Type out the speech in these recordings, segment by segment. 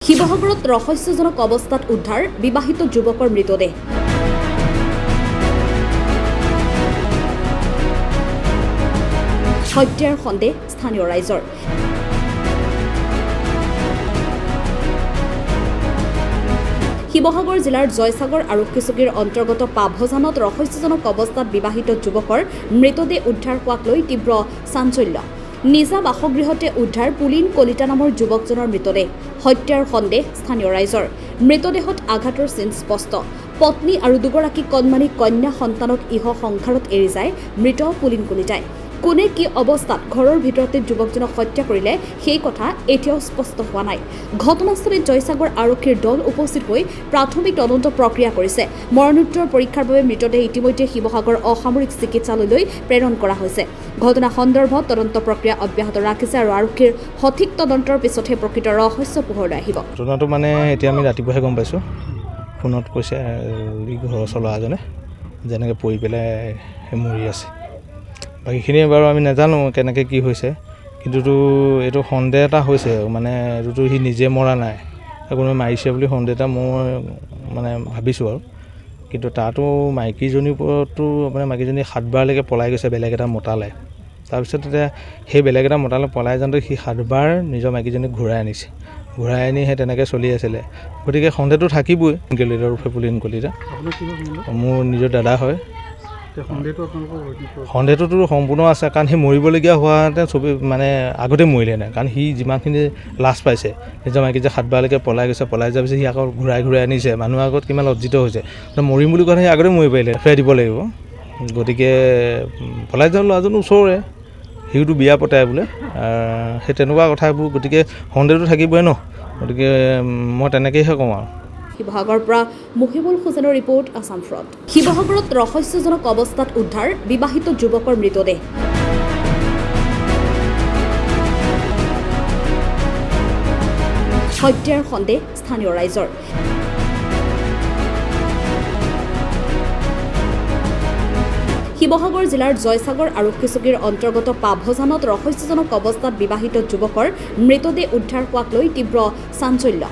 শিৱসাগৰত ৰহস্যজনক অৱস্থাত উদ্ধাৰ বিবাহিত যুৱকৰ মৃতদেহ। হত্যাৰ সন্দেহ স্থানীয় ৰাইজৰ। শিৱসাগৰ জিলাৰ জয়সাগৰ আৰক্ষী চকীৰ অন্তৰ্গত পাভজানত ৰহস্যজনক অৱস্থাত বিবাহিত যুৱকৰ মৃতদেহ উদ্ধাৰ হোৱাক লৈ তীব্ৰ চাঞ্চল্য। নিজা বাসগৃহতে উদ্ধাৰ পুলিন কলিতা নামৰ যুৱকজনৰ মৃতদেহ। হত্যাৰ সন্দেহ স্থানীয় ৰাইজৰ। মৃতদেহত আঘাতৰ চিন স্পষ্ট। পত্নী আৰু দুগৰাকী কণমানি কন্যা সন্তানক ইহ সংসাৰত এৰি যায় মৃত পুলিন কলিতাই। কোনে কি অৱস্থাত ঘৰৰ ভিতৰতে যুৱকজনক হত্যা কৰিলে সেই কথা এতিয়াও স্পষ্ট হোৱা নাই। ঘটনাস্থলীত জয়সাগৰ আৰক্ষীৰ দল উপস্থিত হৈ প্ৰাথমিক তদন্ত প্ৰক্ৰিয়া কৰিছে। মৰণোত্তৰ পৰীক্ষাৰ বাবে মৃতদেহ ইতিমধ্যে শিৱসাগৰ অসামৰিক চিকিৎসালয়লৈ প্ৰেৰণ কৰা হৈছে। ঘটনা সন্দৰ্ভত তদন্ত প্ৰক্ৰিয়া অব্যাহত ৰাখিছে আৰু আৰক্ষীৰ সঠিক তদন্তৰ পিছতহে প্ৰকৃত ৰহস্য পোহৰলৈ আহিব। ঘটনাটো এতিয়া আমি ৰাতিপুৱাহে গম পাইছোঁ। ফোনত কৈছে ঘৰৰ চলোৱা এজনে যেনেকৈ পৰি পেলাই মৰি আছে। বাকীখিনি বাৰু আমি নাজানো কেনেকৈ কি হৈছে, কিন্তু এইটো সন্দেহ এটা হৈছে। এইটোতো সি নিজে মৰা নাই, কোনোবাই মাৰিছে বুলি সন্দেহ এটা মই ভাবিছোঁ আৰু। কিন্তু তাতো মাইকীজনীৰ ওপৰতো মাইকীজনী 7 বাৰলৈকে পলাই গৈছে বেলেগ এটা মতালে। তাৰপিছত এতিয়া সেই বেলেগ এটা মতালে পলাই যাওঁতে সি 7 বাৰ নিজৰ মাইকীজনীক ঘূৰাই আনিছে। ঘূৰাই আনি সেই তেনেকৈ চলি আছিলে। গতিকে সন্দেহটো থাকিবই। কলিতাৰ উৰ্ফে পুলিন কলিতা মোৰ নিজৰ দাদা হয়। সন্দেহটোতো সম্পূৰ্ণ আছে, কাৰণ সি মৰিবলগীয়া হোৱাহেঁতেন আগতে মৰিলে নাই। কাৰণ সি যিমানখিনি লাজ পাইছে, নিজৰ মাইকী যে 7 বাৰলৈকে পলাই গৈছে, পলাই যোৱাৰ পিছত সি আকৌ ঘূৰাই আনিছে। মানুহৰ আগত কিমান লজ্জিত হৈছে। মৰিম বুলি কোৱা সি আগতে মৰি পাৰিলে, ফেৰাই দিব লাগিব। গতিকে পলাই যোৱা ল'ৰাজন ওচৰৰে, সিওতো বিয়া পতাই বোলে, সেই তেনেকুৱা কথাবোৰ। গতিকে সন্দেহটো থাকিবই ন। গতিকে মই তেনেকৈহে কওঁ আৰু। শিৱসাগৰৰ পৰা মুহিবুল হুছেইনৰ ৰিপৰ্ট, আছাম ফ্ৰণ্ট। শিৱসাগৰত ৰহস্যজনক অৱস্থাত উদ্ধাৰ বিবাহিত যুৱকৰ মৃতদেহ। হত্যাৰ সন্দেহ স্থানীয় ৰাইজৰ। শিৱসাগৰ জিলাৰ জয়সাগৰ আৰক্ষী চকীৰ অন্তৰ্গত পাভজানত ৰহস্যজনক অৱস্থাত বিবাহিত যুৱকৰ মৃতদেহ উদ্ধাৰ হোৱাক লৈ তীব্ৰ চাঞ্চল্য।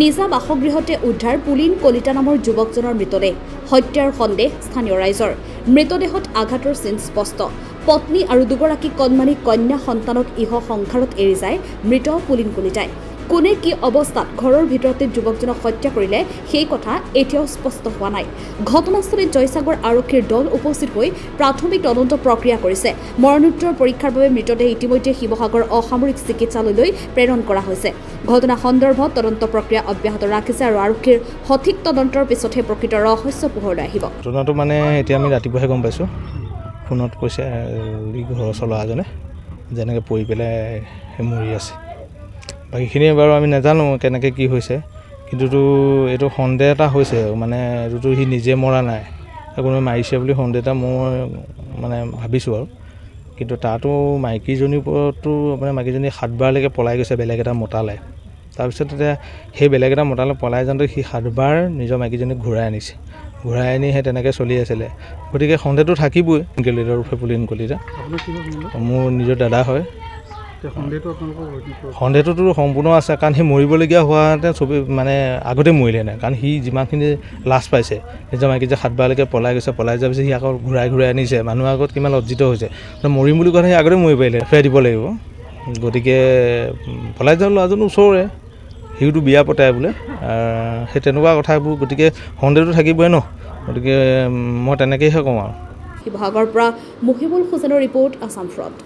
নিজা বাসগৃহতে উদ্ধাৰ পুলিন কলিতা নামৰ যুৱকজনৰ মৃতদেহ। হত্যাৰ সন্দেহ স্থানীয় ৰাইজৰ। মৃতদেহত আঘাতৰ চিন স্পষ্ট। পত্নী আৰু দুগৰাকী কণমানি কন্যা সন্তানক ইহ সংসাৰত এৰি যায় মৃত পুলিন কলিতাই। কোনে কি অৱস্থাত ঘৰৰ ভিতৰতে যুৱকজনক হত্যা কৰিলে সেই কথা এতিয়াও স্পষ্ট হোৱা নাই। ঘটনাস্থলীত জয়সাগৰ আৰক্ষীৰ দল উপস্থিত হৈ প্ৰাথমিক তদন্ত প্ৰক্ৰিয়া কৰিছে। মৰণোত্তৰ পৰীক্ষাৰ বাবে মৃতদেহ ইতিমধ্যে শিৱসাগৰ অসামৰিক চিকিৎসালয়লৈ প্ৰেৰণ কৰা হৈছে। ঘটনা সন্দৰ্ভত তদন্ত প্ৰক্ৰিয়া অব্যাহত ৰাখিছে আৰু আৰক্ষীৰ সঠিক তদন্তৰ পিছতহে প্ৰকৃত ৰহস্য পোহৰলৈ আহিব। ঘটনাটো এতিয়া আমি ৰাতিপুৱাহে গম পাইছোঁ। ফোনত কৈছে ঘৰৰ চলোৱা এজনে যেনেকৈ পৰি পেলাই মৰি আছে। বাকীখিনি বাৰু আমি নাজানো কেনেকৈ কি হৈছে, কিন্তু এইটো সন্দেহ এটা হৈছে। এইটোতো সি নিজে মৰা নাই, কোনোবাই মাৰিছে বুলি সন্দেহ এটা মই ভাবিছোঁ আৰু। কিন্তু তাতো মাইকীজনীৰ ওপৰতো মাইকীজনী 7 বাৰলৈকে পলাই গৈছে বেলেগ এটা মতালে। তাৰপিছত এতিয়া সেই বেলেগ এটা মতালে পলাই যাওঁতে সি 7 বাৰ নিজৰ মাইকীজনীক ঘূৰাই আনিছে। ঘূৰাই আনি সেই তেনেকৈ চলি আছিলে। গতিকে সন্দেহটো থাকিবই। কলিতাৰ উৰ্ফে পুলিন কলিতা মোৰ নিজৰ দাদা হয়। সন্দেহটোতো সম্পূৰ্ণ আছে, কাৰণ সি মৰিবলগীয়া হোৱাহেঁতেন আগতে মৰিলে নাই। কাৰণ সি যিমানখিনি লাজ পাইছে, নিজৰ মাইকী যে 7 বাৰলৈকে পলাই গৈছে, পলাই যোৱাৰ পিছত সি আকৌ ঘূৰাই আনিছে। মানুহৰ আগত কিমান লজ্জিত হৈছে। মৰিম বুলি কোৱা সি আগতে মৰি পাৰিলে, ফেৰাই দিব লাগিব। গতিকে পলাই যোৱা ল'ৰাজন ওচৰৰে, সিওতো বিয়া পতাই বোলে, সেই তেনেকুৱা কথাবোৰ। গতিকে সন্দেহটো থাকিবই ন। গতিকে মই তেনেকৈহে কওঁ আৰু। শিৱসাগৰৰ পৰা মুহিবুল হুছেইনৰ ৰিপৰ্ট, আছাম ফ্ৰণ্ট।